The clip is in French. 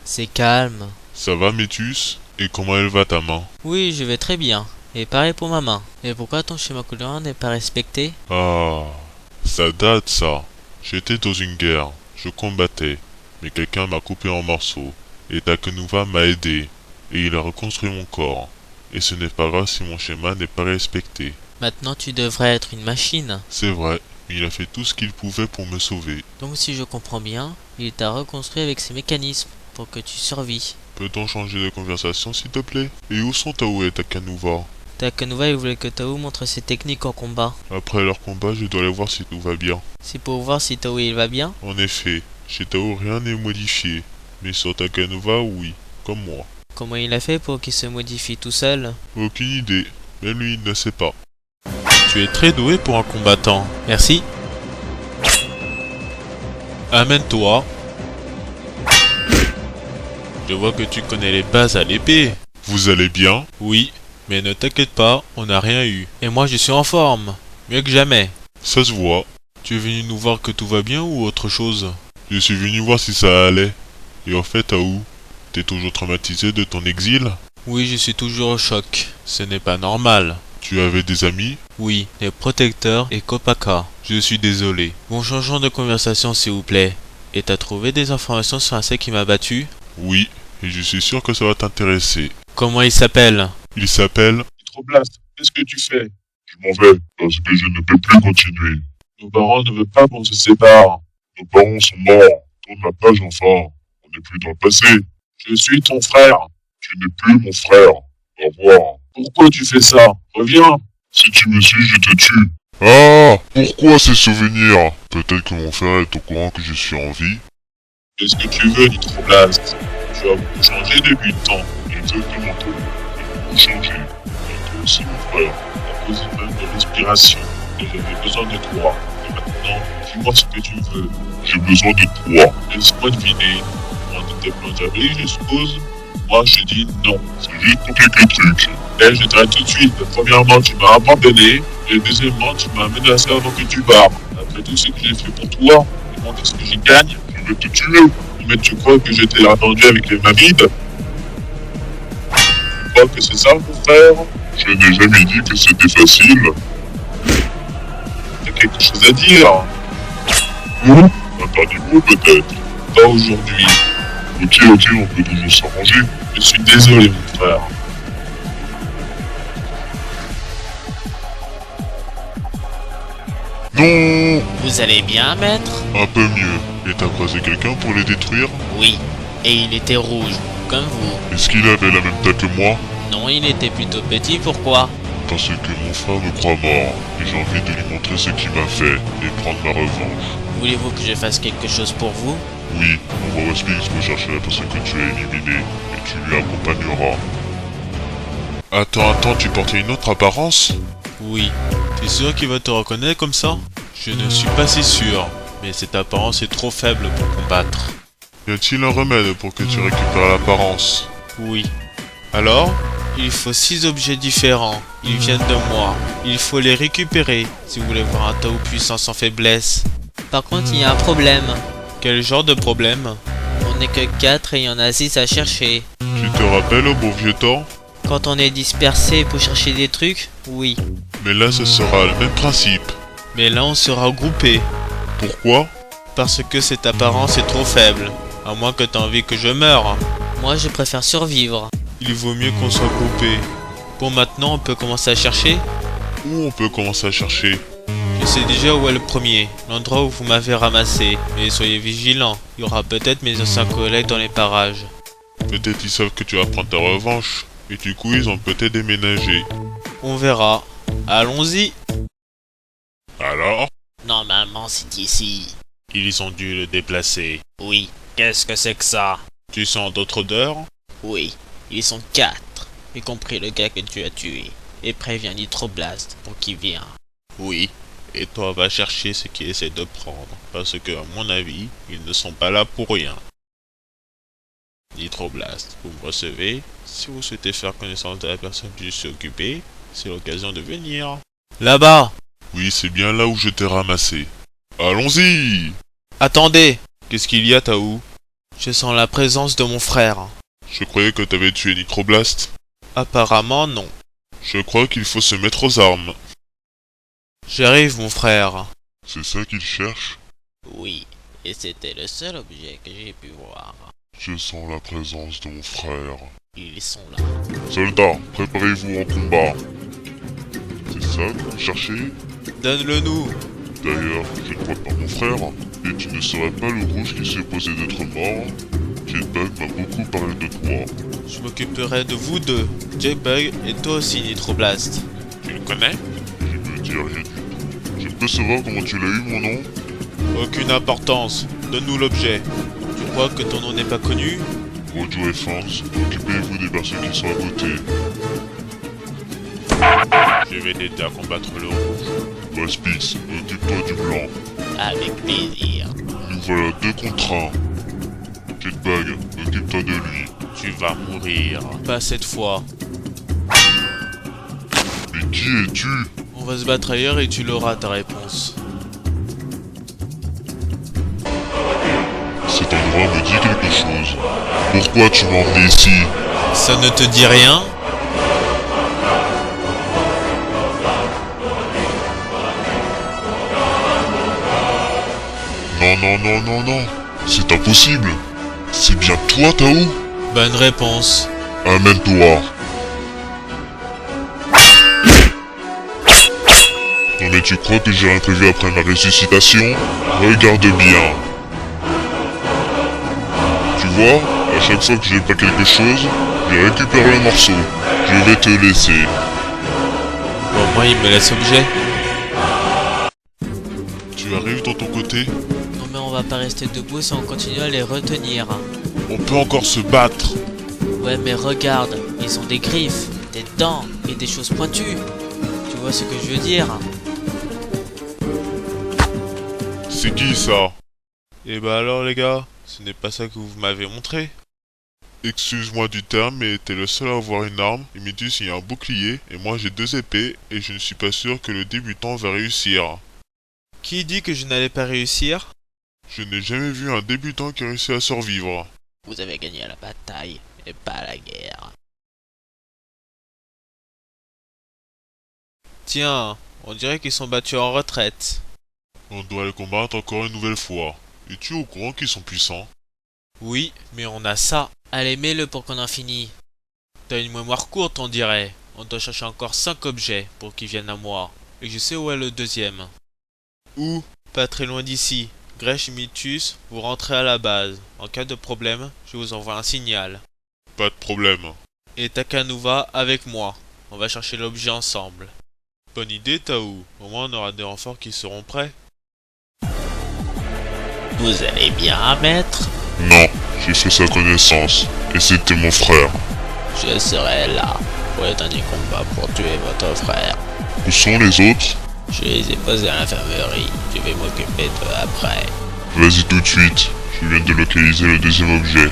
C'est calme. Ça va Métus? Et comment elle va ta main? Oui, je vais très bien. Et pareil pour ma main. Et pourquoi ton schéma couleur n'est pas respecté? Ah, ça date ça. J'étais dans une guerre, je combattais, mais quelqu'un m'a coupé en morceaux. Et Takenuva m'a aidé, et il a reconstruit mon corps. Et ce n'est pas grave si mon schéma n'est pas respecté. Maintenant tu devrais être une machine. C'est vrai, mais il a fait tout ce qu'il pouvait pour me sauver. Donc si je comprends bien, il t'a reconstruit avec ses mécanismes pour que tu survis. Peut-on changer de conversation s'il te plaît? Et où sont Tao et Takenuva? Takenuva il voulait que Tao montre ses techniques en combat. Après leur combat, je dois aller voir si tout va bien. C'est pour voir si Tao il va bien? En effet, chez Tao rien n'est modifié, mais sur Takenuva oui, comme moi. Comment il a fait pour qu'il se modifie tout seul? Aucune idée, même lui il ne sait pas. Tu es très doué pour un combattant. Merci. Amène-toi. Je vois que tu connais les bases à l'épée. Vous allez bien? Oui, mais ne t'inquiète pas, on n'a rien eu. Et moi je suis en forme. Mieux que jamais. Ça se voit. Tu es venu nous voir que tout va bien ou autre chose? Je suis venu voir si ça allait. Et en fait, Tao, t'es toujours traumatisé de ton exil? Oui, je suis toujours au choc. Ce n'est pas normal. Tu avais des amis? Oui, les protecteurs et Kopaka. Je suis désolé. Bon, changeons de conversation s'il vous plaît. Et t'as trouvé des informations sur un sec qui m'a battu? Oui, et je suis sûr que ça va t'intéresser. Comment il s'appelle? Il s'appelle... Nitroblast, qu'est-ce que tu fais? Je m'en vais, parce que je ne peux plus continuer. Nos parents ne veulent pas qu'on se sépare. Nos parents sont morts. Tourne la page enfin. On n'est plus dans le passé. Je suis ton frère. Tu n'es plus mon frère. Au revoir. Pourquoi tu fais ça? Reviens. Si tu me suis, je te tue. Ah! Pourquoi ces souvenirs? Peut-être que mon frère est au courant que je suis en vie. Qu'est-ce que tu veux, Nitroblast? Tu as beaucoup changé depuis le temps. Exactement, toi. Tu as beaucoup changé. Et toi aussi, mon frère. À cause même de respiration. Et j'avais besoin de toi. Et maintenant, dis-moi ce que tu veux. J'ai besoin de toi. Laisse-moi deviner. On était planté, je suppose. Moi, je dis non. C'est juste pour quelques trucs. Et je t'arrête tout de suite. Premièrement, tu m'as abandonné. Et deuxièmement, tu m'as menacé avant que tu barres. Après tout ce que j'ai fait pour toi, demande ce que j'y gagne. Je vais te tuer. Mais tu crois que j'étais attendu avec les mamides? Tu crois que c'est ça, mon frère? Je n'ai jamais dit que c'était facile. T'as quelque chose à dire? Un dernier mot peut-être? Pas aujourd'hui. Ok, on peut toujours s'arranger. Je suis désolé, mon frère. Non! Vous allez bien, maître? Un peu mieux. Et t'as croisé quelqu'un pour les détruire? Oui. Et il était rouge, comme vous. Est-ce qu'il avait la même taille que moi? Non, il était plutôt petit, pourquoi? Parce que mon frère me croit mort. Et j'ai envie de lui montrer ce qu'il m'a fait. Et prendre ma revanche. Voulez-vous que je fasse quelque chose pour vous? Oui, on va expliquer ce que chercher la personne que tu as éliminée. Et tu lui accompagneras. Attends, tu portais une autre apparence? Oui. T'es sûr qu'il va te reconnaître comme ça? Je ne suis pas si sûr. Mais cette apparence est trop faible pour combattre. Y a-t-il un remède pour que tu récupères l'apparence? Oui. Alors? Il faut 6 objets différents. Ils viennent de moi. Il faut les récupérer si vous voulez voir un Tao puissant sans faiblesse. Par contre, il y a un problème. Quel genre de problème? On n'est que 4 et il y en a 6 à chercher. Tu te rappelles au bon vieux temps? Quand on est dispersé pour chercher des trucs, oui. Mais là ce sera le même principe. Mais là on sera groupés. Pourquoi? Parce que cette apparence est trop faible. À moins que t'aies envie que je meure. Moi, je préfère survivre. Il vaut mieux qu'on soit groupés. Bon, maintenant on peut commencer à chercher. Où on peut commencer à chercher? Je sais déjà où est le premier, l'endroit où vous m'avez ramassé. Mais soyez vigilants, il y aura peut-être mes anciens collègues dans les parages. Peut-être ils savent que tu vas prendre ta revanche. Et du coup ils ont peut-être déménagé. On verra. Allons-y. Alors? Normalement, c'est ici. Ils ont dû le déplacer. Oui. Qu'est-ce que c'est que ça? Tu sens d'autres odeurs? Oui. Ils sont 4. Y compris le gars que tu as tué. Et préviens Nitroblast pour qu'il vienne. Oui. Et toi va chercher ce qu'ils essaient de prendre. Parce que, à mon avis, ils ne sont pas là pour rien. Nitroblast, vous me recevez? Si vous souhaitez faire connaissance de la personne que je suis occupé, c'est l'occasion de venir. Là-bas! Oui, c'est bien là où je t'ai ramassé. Allons-y! Attendez! Qu'est-ce qu'il y a, Tao? Je sens la présence de mon frère. Je croyais que t'avais tué Nitroblast. Apparemment non. Je crois qu'il faut se mettre aux armes. J'arrive mon frère. C'est ça qu'il cherche? Oui, et c'était le seul objet que j'ai pu voir. Je sens la présence de mon frère. Ils sont là. Soldats, préparez-vous en combat. C'est ça que vous cherchez? Donne-le nous. D'ailleurs, je ne crois pas mon frère. Et tu ne serais pas le rouge qui s'est supposé d'être mort? Jetbug m'a beaucoup parlé de toi. Je m'occuperai de vous deux, Jetbug et toi aussi Nitroblast. Tu le connais? Je ne dis rien du tout. Je peux savoir comment tu l'as eu, mon nom? Aucune importance. Donne-nous l'objet. Tu crois que ton nom n'est pas connu? Mojo et Fans, occupez-vous des personnes qui sont à côté. Je vais t'aider à combattre le rouge. Waspix, occupe-toi du blanc. Avec plaisir. Nous voilà 2 contre 1. Jetbug, occupe-toi de lui. Tu vas mourir. Pas cette fois. Mais qui es-tu? On va se battre ailleurs et tu l'auras ta réponse. Cet endroit me dit quelque chose. Pourquoi tu m'as emmené ici? Ça ne te dit rien? Non, non, non, non, non. C'est impossible. C'est bien toi, Tao? Bonne réponse. Amène-toi. Non mais tu crois que j'ai rien prévu après ma ressuscitation? Regarde bien. Tu vois, à chaque fois que j'ai pas quelque chose, je récupère le morceau. Je vais te laisser. Bon, moi il me laisse objet. Tu arrives de ton côté? Non mais on va pas rester debout si on continue à les retenir. On peut encore se battre. Ouais mais regarde, ils ont des griffes, des dents et des choses pointues. Tu vois ce que je veux dire? C'est qui ça? Et bah alors les gars, ce n'est pas ça que vous m'avez montré. Excuse-moi du terme, mais t'es le seul à avoir une arme. Imitus il y a un bouclier, et moi j'ai 2 épées, et je ne suis pas sûr que le débutant va réussir. Qui dit que je n'allais pas réussir? Je n'ai jamais vu un débutant qui réussit à survivre. Vous avez gagné la bataille, et pas la guerre. Tiens, on dirait qu'ils sont battus en retraite. On doit les combattre encore une nouvelle fois. Es-tu au courant qu'ils sont puissants? Oui, mais on a ça. Allez, mets-le pour qu'on en finisse. T'as une mémoire courte on dirait. On doit chercher encore 5 objets pour qu'ils viennent à moi. Et je sais où est le deuxième. Où? Pas très loin d'ici. Grèche et Mitus, vous rentrez à la base. En cas de problème, je vous envoie un signal. Pas de problème. Et Takanuva avec moi. On va chercher l'objet ensemble. Bonne idée Tao. Au moins on aura des renforts qui seront prêts. Vous allez bien, maître? Non, j'ai fait sa connaissance, et c'était mon frère. Je serai là pour le dernier combat pour tuer votre frère. Où sont les autres? Je les ai posés à l'infirmerie. Je vais m'occuper d'eux après. Vas-y tout de suite, je viens de localiser le deuxième objet.